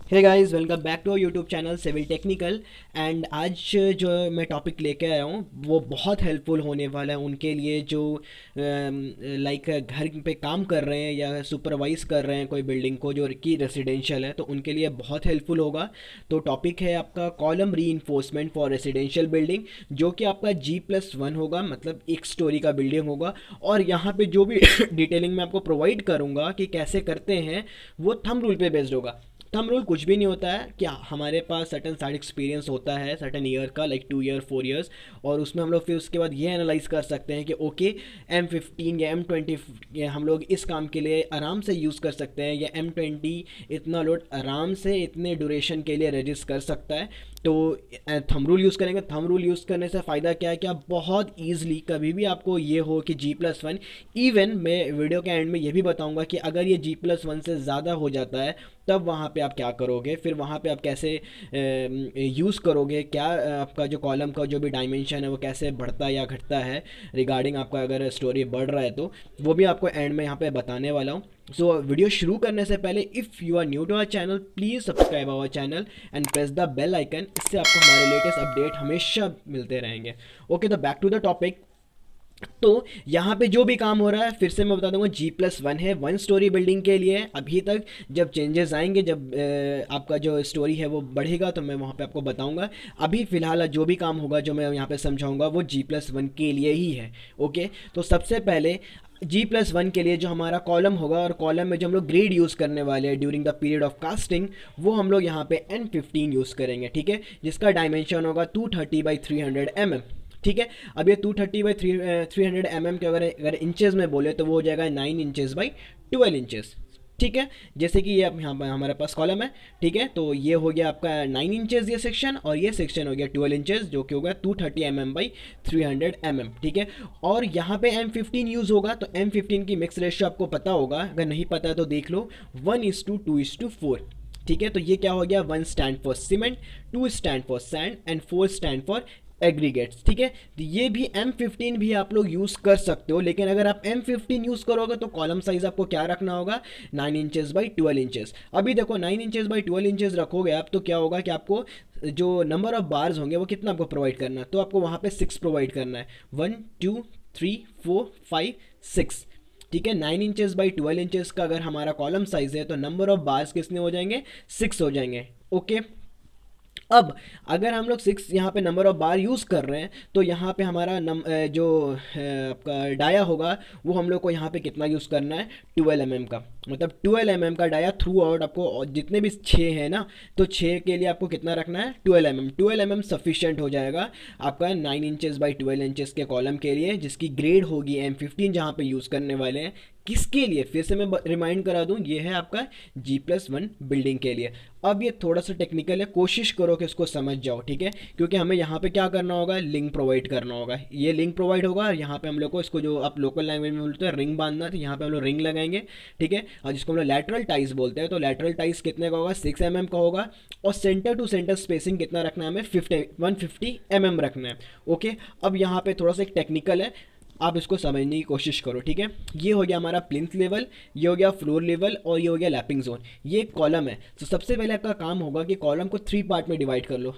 Hey guys, welcome back to YouTube channel civil technical. And आज जो मैं topic लेके आया हूँ वो बहुत हेल्पफुल होने वाला है उनके लिए जो लाइक घर पे काम कर रहे हैं या सुपरवाइज कर रहे हैं कोई बिल्डिंग को जो कि रेसिडेंशियल है, तो उनके लिए बहुत हेल्पफुल होगा। तो टॉपिक है आपका कॉलम री इन्फोर्समेंट फॉर रेसिडेंशियल बिल्डिंग, जो कि आपका G+1 होगा, मतलब एक स्टोरी का बिल्डिंग होगा। और यहाँ पे जो भी डिटेलिंग मैं आपको प्रोवाइड करूँगा कि कैसे करते हैं, वो थंब रूल पे बेस्ड होगा। थंब रूल कुछ भी नहीं होता है कि हमारे पास सर्टन साइड एक्सपीरियंस होता है सर्टन ईयर का, लाइक 2 ईयर 4 ईयर्स, और उसमें हम लोग फिर उसके बाद ये एनालाइज कर सकते हैं कि ओके M15 या M20 हम लोग इस काम के लिए आराम से यूज़ कर सकते हैं, या M20 इतना लोड आराम से इतने ड्यूरेशन के लिए रजिस्ट कर सकता है। तो थंब रूल यूज़ करेंगे। थंब रूल यूज़ करने से फ़ायदा क्या है कि आप बहुत ईजिली कभी भी आपको ये हो कि G+1, इवन मैं वीडियो के एंड में ये भी बताऊंगा कि अगर ये G+1 से ज़्यादा हो जाता है तब वहाँ पे आप क्या करोगे, फिर वहाँ पे आप कैसे यूज़ करोगे, क्या आपका जो कॉलम का जो भी डायमेंशन है वो कैसे बढ़ता या घटता है रिगार्डिंग आपका अगर स्टोरी बढ़ रहा है, तो वो भी आपको एंड में यहाँ पे बताने वाला हूँ। सो वीडियो शुरू करने से पहले if you are new to our channel, please subscribe our channel and press the bell icon. इससे आपको हमारे लेटेस्ट अपडेट हमेशा मिलते रहेंगे। ओके, तो बैक टू द टॉपिक। तो यहाँ पे जो भी काम हो रहा है फिर से मैं बता दूंगा, G+1 है 1 स्टोरी बिल्डिंग के लिए अभी तक। जब चेंजेस आएंगे, जब आपका जो स्टोरी है वो बढ़ेगा, तो मैं वहाँ पे आपको बताऊंगा। अभी फिलहाल जो भी काम होगा जो मैं यहाँ पे समझाऊंगा वो G+1 के लिए ही है। ओके, तो सबसे पहले G+1 के लिए जो हमारा कॉलम होगा, और कॉलम में जो हम लोग ग्रेड यूज़ करने वाले हैं during the period of casting, वो हम लोग यहाँ पे N15 यूज़ करेंगे। ठीक है, जिसका डायमेंशन होगा 230/300 mm। ठीक है, अब ये 230/300 के अगर इंचेस में बोले तो वो हो जाएगा 9 इंचेस/12 इंचेस। ठीक है, जैसे कि ये अब यहाँ पर हमारे पास कॉलम है। ठीक है, तो ये हो गया आपका 9 इंचेस ये सेक्शन, और ये सेक्शन हो गया 12 इंचेस, जो कि होगा 230 mm/300 mm। ठीक है, और यहाँ पे M15 यूज़ होगा, तो M15 की मिक्स रेशियो आपको पता होगा, अगर नहीं पता है तो देख लो, 1:2:4। ठीक है, तो ये क्या हो गया, 1 stand for cement, 2 stand for sand and 4 stand for aggregates. ठीक है, तो ये भी M15 भी आप लोग यूज़ कर सकते हो, लेकिन अगर आप M15 यूज़ करोगे तो कॉलम साइज आपको क्या रखना होगा, 9 इंचेस/12 इंचेस। अभी देखो 9 इंचेस/12 इंचेस रखोगे आप, तो क्या होगा कि आपको जो नंबर ऑफ बार्स होंगे वो कितना आपको प्रोवाइड करना है, तो आपको वहाँ पे 6 प्रोवाइड करना है। 1 2 3 4 5 6। ठीक है, 9 इंचेस/12 इंचेस का अगर हमारा कॉलम साइज है तो नंबर ऑफ बार्स कितने हो जाएंगे, 6 हो जाएंगे। ओके, अब अगर हम लोग 6 यहाँ पे नंबर ऑफ बार यूज़ कर रहे हैं, तो यहाँ पे हमारा जो आपका डाया होगा वो हम लोग को यहाँ पे कितना यूज़ करना है, 12 mm का। मतलब 12 mm का डाया थ्रू आउट आपको, और जितने भी 6 है ना, तो 6 के लिए आपको कितना रखना है, 12 mm। 12 mm सफिशियंट हो जाएगा आपका 9 इंचेस/12 इंचेस के कॉलम के लिए, जिसकी ग्रेड होगी M15 जहाँ पे यूज़ करने वाले हैं। किसके लिए, फिर से मैं रिमाइंड करा दूं, ये है आपका G+1 बिल्डिंग के लिए। अब ये थोड़ा सा टेक्निकल है, कोशिश करो कि इसको समझ जाओ। ठीक है, क्योंकि हमें यहाँ पे क्या करना होगा, लिंक प्रोवाइड करना होगा। ये लिंक प्रोवाइड होगा, और यहाँ पे हम लोग को इसको जो आप लोकल लैंग्वेज में बोलते हैं रिंग बांधना, तो यहाँ पे हम लोग रिंग लगाएंगे। ठीक है, और जिसको हम लोग लैटरल टाइज बोलते हैं, तो लैटरल टाइज कितने का होगा, 6 mm का होगा। और सेंटर टू सेंटर स्पेसिंग कितना रखना है हमें, 150 mm रखना है। ओके, अब यहाँ पे थोड़ा सा एक टेक्निकल है, आप इसको समझने की कोशिश करो। ठीक है, ये हो गया हमारा प्लिंथ लेवल, ये हो गया फ्लोर लेवल, और ये हो गया लैपिंग जोन। ये एक कॉलम है, तो सबसे पहले आपका काम होगा कि कॉलम को 3 पार्ट में डिवाइड कर लो।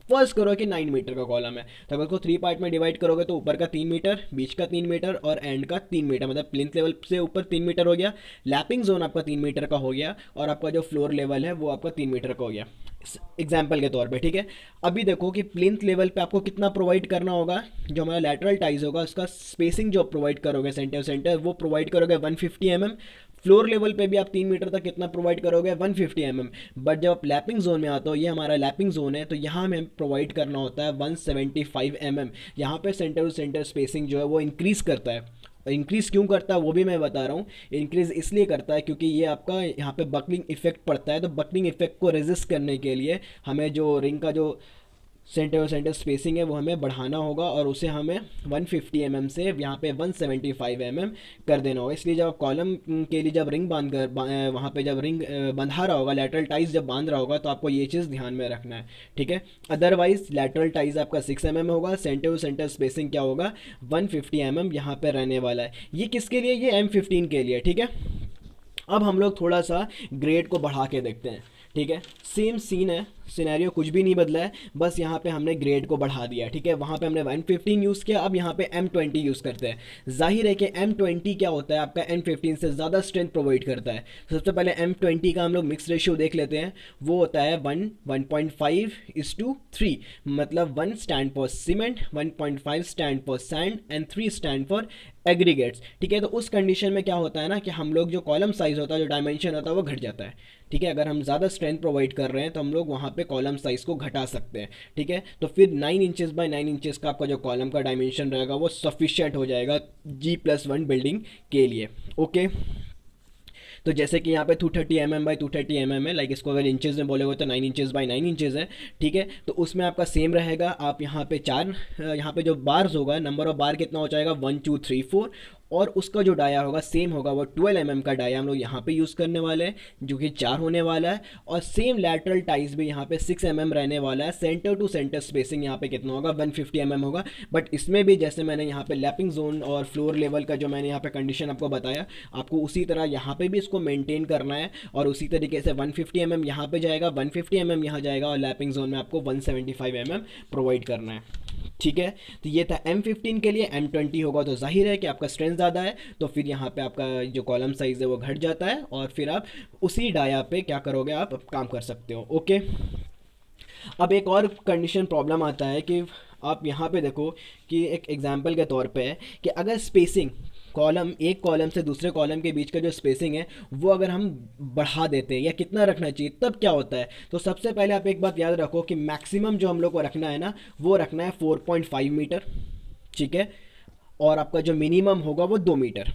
फर्स्ट करो कि 9 मीटर का कॉलम है, तो अगर उसको 3 पार्ट में डिवाइड करोगे तो ऊपर का 3 मीटर, बीच का 3 मीटर, और एंड का 3 मीटर, मतलब प्लिंथ लेवल से ऊपर 3 मीटर हो गया। लैपिंग जोन आपका 3 मीटर का हो गया, और आपका जो फ्लोर लेवल है वो आपका 3 मीटर का हो गया, एग्जाम्पल के तौर पे। ठीक है, अभी देखो कि प्लिंथ लेवल पे आपको कितना प्रोवाइड करना होगा, जो हमारा लैटरल टाइज होगा उसका स्पेसिंग जो प्रोवाइड करोगे सेंटर सेंटर, वो प्रोवाइड करोगे 150 mm। फ्लोर लेवल पे भी आप 3 मीटर तक कितना प्रोवाइड करोगे, 150 mm। बट जब आप लैपिंग जोन में आते हो, ये हमारा लैपिंग जोन है, तो यहाँ हमें प्रोवाइड करना होता है 175 mm। यहाँ पे सेंटर टू सेंटर स्पेसिंग जो है वो इंक्रीज़ करता है। इंक्रीज़ क्यों करता है वो भी मैं बता रहा हूँ। इंक्रीज़ इसलिए करता है क्योंकि ये आपका यहाँ पे बकलिंग इफेक्ट पड़ता है, तो बकलिंग इफेक्ट को रेजिस्ट करने के लिए हमें जो रिंग का जो सेंटर सेंटर स्पेसिंग है वो हमें बढ़ाना होगा, और उसे हमें 150 mm से यहाँ पे 175 mm कर देना होगा। इसलिए जब आप कॉलम के लिए जब रिंग बांध कर वहाँ पे जब रिंग बंधा रहा होगा, लैटरल टाइज जब बांध रहा होगा, तो आपको ये चीज़ ध्यान में रखना है। ठीक है, अदरवाइज लैटरल टाइज आपका 6 mm होगा, सेंटर टू सेंटर स्पेसिंग क्या होगा, 150 mm यहाँ पे रहने वाला है। ये किसके लिए, ये M15 के लिए। ठीक है, अब हम लोग थोड़ा सा ग्रेड को बढ़ा के देखते हैं। ठीक है, सेम सीन है, सिनेरियो कुछ भी नहीं बदला है, बस यहाँ पे हमने ग्रेड को बढ़ा दिया। ठीक है, वहाँ पे हमने 115 यूज़ किया, अब यहाँ पे M20 यूज़ करते हैं। जाहिर है कि M20 क्या होता है, आपका N15 से ज़्यादा स्ट्रेंथ प्रोवाइड करता है। सबसे पहले M20 का हम लोग मिक्स रेशियो देख लेते हैं। वो होता है 1.5:3, मतलब 1 stand for cement, 1.5 stand for sand and 3 stand for aggregates. ठीक है, तो उस कंडीशन में क्या होता है ना कि हम लोग जो कॉलम साइज होता है, जो डायमेंशन होता है, वो घट जाता है। ठीक है, अगर हम ज़्यादा स्ट्रेंथ प्रोवाइड कर रहे हैं तो हम लोग वहाँ पे कॉलम साइज़ को घटा सकते हैं। ठीक है, तो फिर 9 इंचेस बाय 9 इंचेस का आपका जो कॉलम का डायमेंशन रहेगा वो सफिशिएंट हो जाएगा G+1 बिल्डिंग के लिए। ओके, तो जैसे कि यहाँ पे 230 mm बाई 230 mm है, लाइक इसको अगर इंचेस में बोलेगा तो 9 इंचेस बाई 9 इंचेस है। ठीक है, तो उसमें आपका सेम रहेगा। आप यहाँ पे यहाँ पे जो बार्स होगा, नंबर ऑफ बार कितना हो जाएगा 1 2 3 4, और उसका जो डाया होगा सेम होगा, वो 12 mm का डाया हम लोग यहाँ पे यूज़ करने वाले हैं, जो कि 4 होने वाला है। और सेम लैटरल टाइज भी यहाँ पे 6 mm रहने वाला है। सेंटर टू सेंटर स्पेसिंग यहाँ पे कितना होगा 150 mm होगा। बट इसमें भी जैसे मैंने यहाँ पे लैपिंग जोन और फ्लोर लेवल का जो मैंने यहाँ पे कंडीशन आपको बताया, आपको उसी तरह यहाँ पे भी इसको मेंटेन करना है। और उसी तरीके से 150 mm यहाँ पे जाएगा, 150 mm यहाँ जाएगा, और लैपिंग जोन में आपको 175 mm प्रोवाइड करना है। ठीक है, तो ये था M15 के लिए। M20 होगा तो जाहिर है कि आपका स्ट्रेंथ ज़्यादा है, तो फिर यहाँ पे आपका जो कॉलम साइज़ है वो घट जाता है, और फिर आप उसी डाया पे क्या करोगे, आप काम कर सकते हो। ओके, अब एक और कंडीशन प्रॉब्लम आता है कि आप यहाँ पे देखो कि एक एग्जांपल के तौर पे है कि अगर स्पेसिंग एक कॉलम से दूसरे कॉलम के बीच का जो स्पेसिंग है वो अगर हम बढ़ा देते हैं, या कितना रखना चाहिए, तब क्या होता है। तो सबसे पहले आप एक बात याद रखो कि मैक्सिमम जो हम लोग को रखना है ना, वो रखना है 4.5 मीटर। ठीक है, और आपका जो मिनिमम होगा वो 2 मीटर।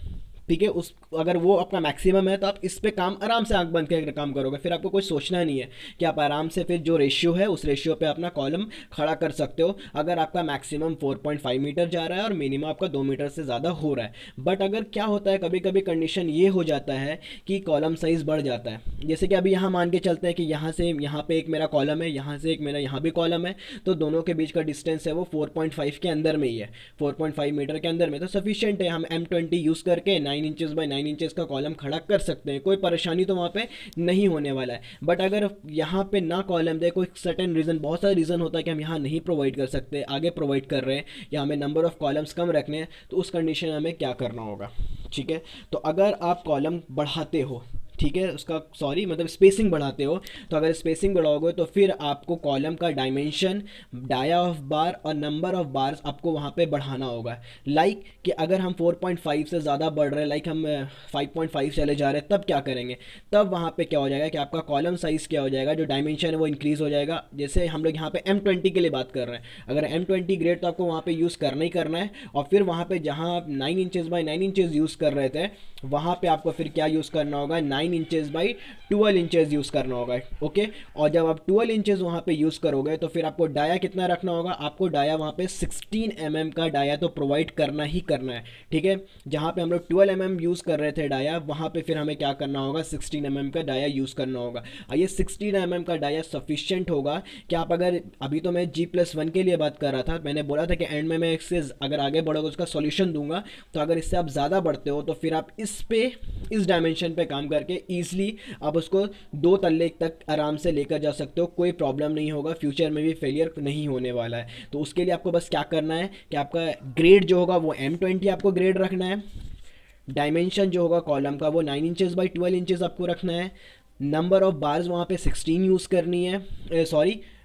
ठीक है, उस अगर वो आपका मैक्सिमम है तो आप इस पे काम आराम से आंख बंद करके काम करोगे, फिर आपको कुछ सोचना नहीं है कि आप आराम से फिर जो रेशियो है उस रेशियो पे अपना कॉलम खड़ा कर सकते हो, अगर आपका मैक्सिमम 4.5 मीटर जा रहा है और मिनिमम आपका 2 मीटर से ज़्यादा हो रहा है। बट अगर क्या होता है, कभी कभी कंडीशन ये हो जाता है कि कॉलम साइज़ बढ़ जाता है। जैसे कि अभी यहाँ मान के चलते हैं कि यहाँ से यहाँ पे एक मेरा कॉलम है, यहाँ से एक मेरा यहाँ भी कॉलम है, तो दोनों के बीच का डिस्टेंस है वो 4.5 के अंदर में ही है, 4.5 मीटर के अंदर में, तो सफिशिएंट है। हम M20 यूज़ करके 9 इंचेस बाई 9 इंचेस का कॉलम खड़ा कर सकते हैं, कोई परेशानी तो वहाँ पे नहीं होने वाला है। बट अगर यहाँ पे ना कॉलम दे, कोई सर्टेन रीज़न, बहुत सारा रीज़न होता है कि हम यहाँ नहीं प्रोवाइड कर सकते, आगे प्रोवाइड कर रहे हैं, या हमें नंबर ऑफ़ कॉलम्स कम रखने हैं, तो उस कंडीशन में हमें क्या करना होगा। ठीक है, तो अगर आप कॉलम बढ़ाते हो, ठीक है, उसका मतलब स्पेसिंग बढ़ाते हो, तो अगर स्पेसिंग बढ़ाओगे तो फिर आपको कॉलम का डायमेंशन, डाया ऑफ बार और नंबर ऑफ बार्स आपको वहाँ पे बढ़ाना होगा। लाइक कि अगर हम 4.5 से ज़्यादा बढ़ रहे हैं, लाइक हम 5.5 चले जा रहे हैं, तब क्या करेंगे, तब वहाँ पे क्या हो जाएगा कि आपका कॉलम साइज़ क्या हो जाएगा, जो डायमेंशन है वो इंक्रीज़ हो जाएगा। जैसे हम लोग यहाँ पे M20 के लिए बात कर रहे हैं, अगर M20 ग्रेड तो आपको वहाँ पे यूज़ करना ही करना है। और फिर वहाँ पे जहाँ आप 9 इंचेस बाई 9 इंचेस यूज़ कर रहे थे, वहाँ पे आपको फिर क्या यूज़ करना होगा, 9 इंचेस बाई 12 इंचेस यूज़ करना होगा। ओके, और जब आप 12 इंचेस वहाँ पे यूज़ करोगे तो फिर आपको डाया कितना रखना होगा, आपको डाया वहाँ पे 16 mm का डाया तो प्रोवाइड करना ही करना है। ठीक है, जहाँ पे हम लोग 12 mm यूज़ कर रहे थे डाया, वहाँ पे फिर हमें क्या करना होगा, 16 mm का डाया यूज़ करना होगा। और ये 16 mm का डाया सफिशिएंट होगा कि आप अगर, अभी तो मैं G+1 के लिए बात कर रहा था, मैंने बोला था कि एंड में मैं इससे अगर आगे बढ़ोगे उसका सॉल्यूशन दूंगा, तो अगर इससे आप ज़्यादा बढ़ते हो तो फिर आप इस डायमेंशन पे काम करके ईजिली आप उसको 2 तल्ले तक आराम से लेकर जा सकते हो, कोई प्रॉब्लम नहीं होगा, फ्यूचर में भी फेलियर नहीं होने वाला है। तो उसके लिए आपको बस क्या करना है कि आपका ग्रेड जो होगा वो M20 आपको ग्रेड रखना है, डायमेंशन जो होगा कॉलम का वो 9 इंचेस बाई 12 इंचेस आपको रखना है, नंबर ऑफ बार्स वहाँ पे 16 यूज़ करनी है,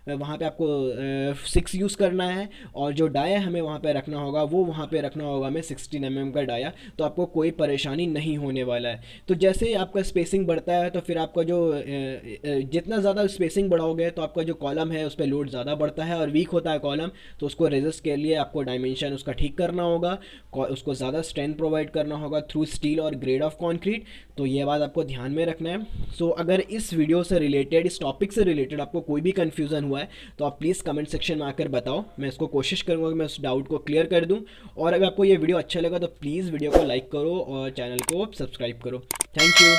वहाँ पे आपको 6 यूज़ करना है, और जो डाया हमें वहाँ पे रखना होगा वो वहाँ पे रखना होगा हमें 16 mm का डाया, तो आपको कोई परेशानी नहीं होने वाला है। तो जैसे ही आपका स्पेसिंग बढ़ता है तो फिर आपका जो जितना ज़्यादा स्पेसिंग बढ़ाओगे तो आपका जो कॉलम है उस पर लोड ज़्यादा बढ़ता है और वीक होता है कॉलम, तो उसको रेजिस्ट के लिए आपको डायमेंशन उसका ठीक करना होगा, उसको ज़्यादा स्ट्रेंथ प्रोवाइड करना होगा थ्रू स्टील और ग्रेड ऑफ कॉन्क्रीट। तो ये बात आपको ध्यान में रखना है। सो अगर इस वीडियो से रिलेटेड, इस टॉपिक से रिलेटेड आपको कोई भी कन्फ्यूज़न हुआ है तो आप प्लीज़ कमेंट सेक्शन में आकर बताओ, मैं इसको कोशिश करूँगा कि मैं उस डाउट को क्लियर कर दूँ। और अगर आपको ये वीडियो अच्छा लगा तो प्लीज़ वीडियो को लाइक करो और चैनल को सब्सक्राइब करो। Thank you.